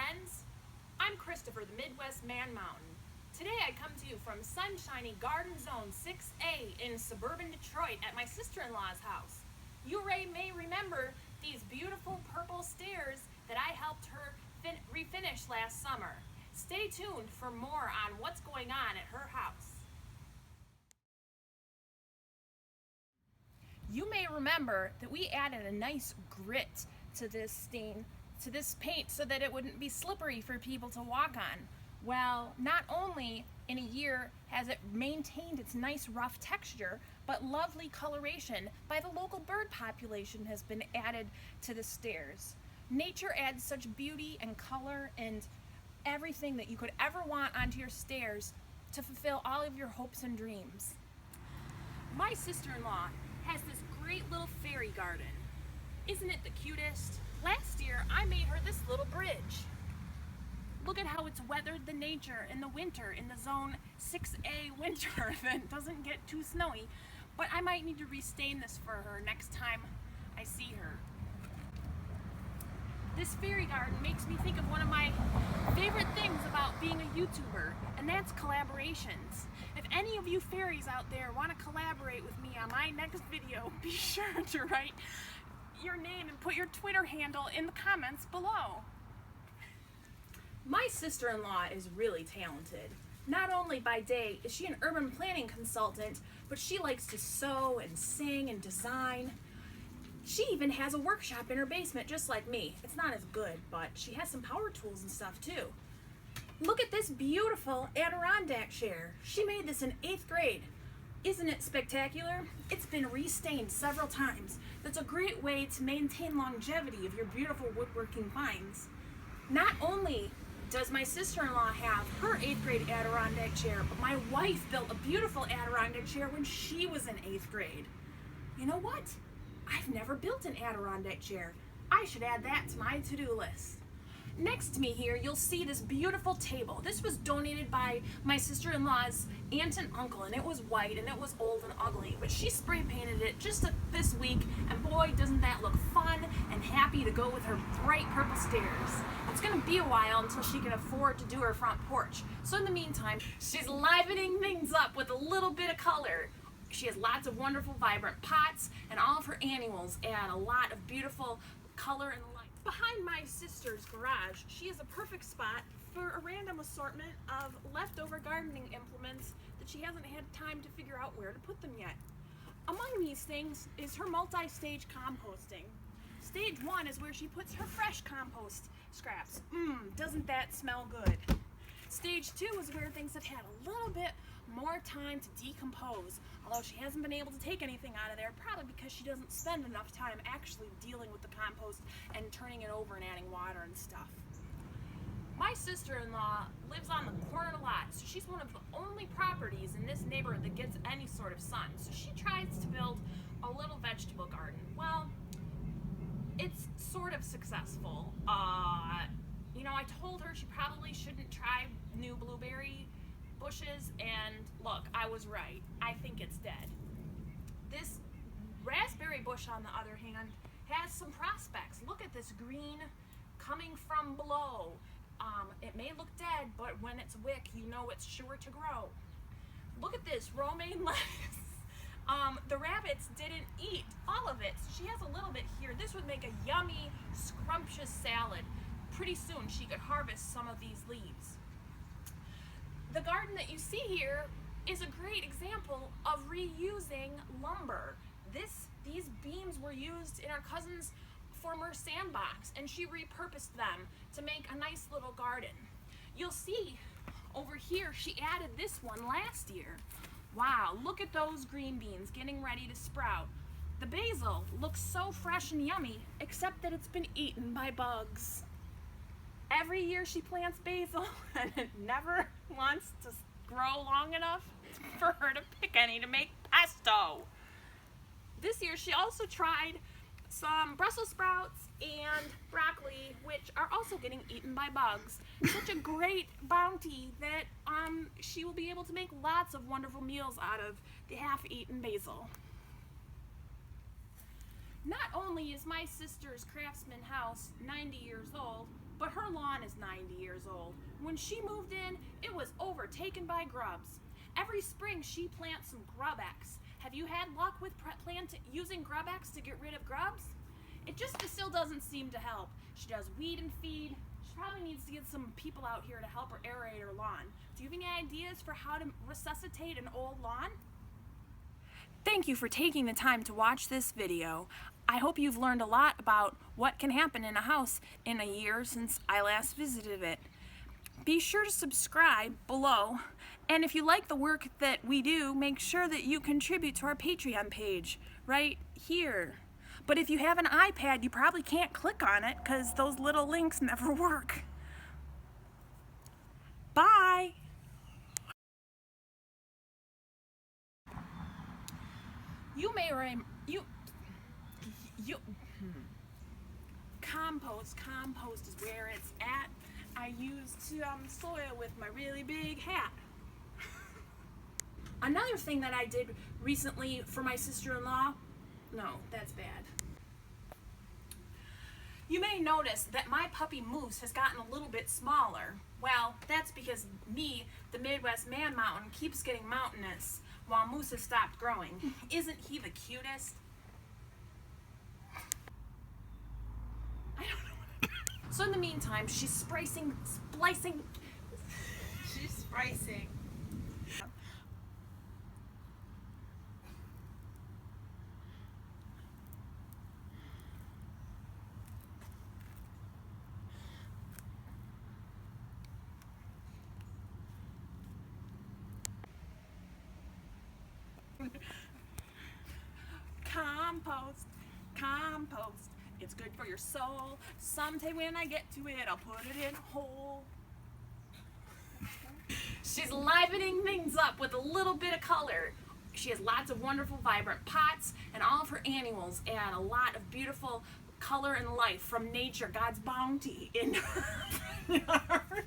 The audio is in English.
friends. I'm Christopher, the Midwest Man Mountain. Today I come to you from sunshiny Garden Zone 6A in suburban Detroit at my sister-in-law's house. You may remember these beautiful purple stairs that I helped her refinish last summer. Stay tuned for more on what's going on at her house. You may remember that we added a nice grit to this stain, to this paint, so that it wouldn't be slippery for people to walk on. Well, not only in a year has it maintained its nice rough texture, but lovely coloration by the local bird population has been added to the stairs. Nature adds such beauty and color and everything that you could ever want onto your stairs to fulfill all of your hopes and dreams. My sister-in-law has this great little fairy garden. Isn't it the cutest? Last year I made her this little bridge. Look at how it's weathered the nature in the winter, in the zone 6A winter that doesn't get too snowy. But I might need to restain this for her next time I see her. This fairy garden makes me think of one of my favorite things about being a YouTuber, and that's collaborations. If any of you fairies out there want to collaborate with me on my next video, be sure to write your name and put your Twitter handle in the comments below. My sister-in-law is really talented. Not only by day is she an urban planning consultant, but she likes to sew and sing and design. She even has a workshop in her basement just like me. It's not as good, but she has some power tools and stuff too. Look at this beautiful Adirondack chair. She made this in 8th grade. Isn't it spectacular? It's been restained several times. That's a great way to maintain longevity of your beautiful woodworking finds. Not only does my sister-in-law have her 8th grade Adirondack chair, but my wife built a beautiful Adirondack chair when she was in 8th grade. You know what? I've never built an Adirondack chair. I should add that to my to-do list. Next to me here, you'll see this beautiful table. This was donated by my sister-in-law's aunt and uncle, and it was white, and it was old and ugly, but she spray painted it just this week, and boy, doesn't that look fun and happy to go with her bright purple stairs. It's gonna be a while until she can afford to do her front porch. So in the meantime, she's livening things up with a little bit of color. She has lots of wonderful, vibrant pots, and all of her annuals add a lot of beautiful color and light. Behind my sister's garage, she has a perfect spot for a random assortment of leftover gardening implements that she hasn't had time to figure out where to put them yet. Among these things is her multi-stage composting. Stage 1 is where she puts her fresh compost scraps. Doesn't that smell good? Stage 2 is where things have had a little bit more time to decompose, although she hasn't been able to take anything out of there, probably because she doesn't spend enough time actually dealing with the compost and turning it over and adding water and stuff. My sister-in-law lives on the corner lot, so she's one of the only properties in this neighborhood that gets any sort of sun, so she tries to build a little vegetable garden. Well, it's sort of successful. I told her she probably shouldn't try new blueberry bushes, and look, I was right. I think it's dead. This raspberry bush, on the other hand, has some prospects. Look at this green coming from below. It may look dead, but when it's wick, you know it's sure to grow. Look at this romaine lettuce. The rabbits didn't eat all of it. She has a little bit here. This would make a yummy, scrumptious salad. Pretty soon she could harvest some of these leaves. The garden that you see here is a great example of reusing lumber. These beams were used in our cousin's former sandbox, and she repurposed them to make a nice little garden. You'll see over here she added this one last year. Wow, look at those green beans getting ready to sprout. The basil looks so fresh and yummy, except that it's been eaten by bugs. Every year she plants basil, and it never wants to grow long enough for her to pick any to make pesto. This year she also tried some Brussels sprouts and broccoli, which are also getting eaten by bugs. Such a great bounty that she will be able to make lots of wonderful meals out of the half-eaten basil. Not only is my sister's craftsman house 90 years old, But her lawn is 90 years old. When she moved in, it was overtaken by grubs. Every spring she plants some GrubX. Have you had luck with using GrubX to get rid of grubs? It just still doesn't seem to help. She does weed and feed. She probably needs to get some people out here to help her aerate her lawn. Do you have any ideas for how to resuscitate an old lawn? Thank you for taking the time to watch this video. I hope you've learned a lot about what can happen in a house in a year since I last visited it. Be sure to subscribe below, and if you like the work that we do, make sure that you contribute to our Patreon page right here. But if you have an iPad, you probably can't click on it because those little links never work. Bye! Compost is where it's at. I used soil with my really big hat. Another thing that I did recently for my sister-in-law, no, that's bad. You may notice that my puppy Moose has gotten a little bit smaller. Well, that's because me, the Midwest Man Mountain, keeps getting mountainous while Moose has stopped growing. Isn't he the cutest? I don't know. So in the meantime, she's splicing. She's splicing. Compost. It's good for your soul. Someday when I get to it, I'll put it in a hole. She's livening things up with a little bit of color. She has lots of wonderful, vibrant pots, and all of her annuals add a lot of beautiful color and life from nature, God's bounty in her yard.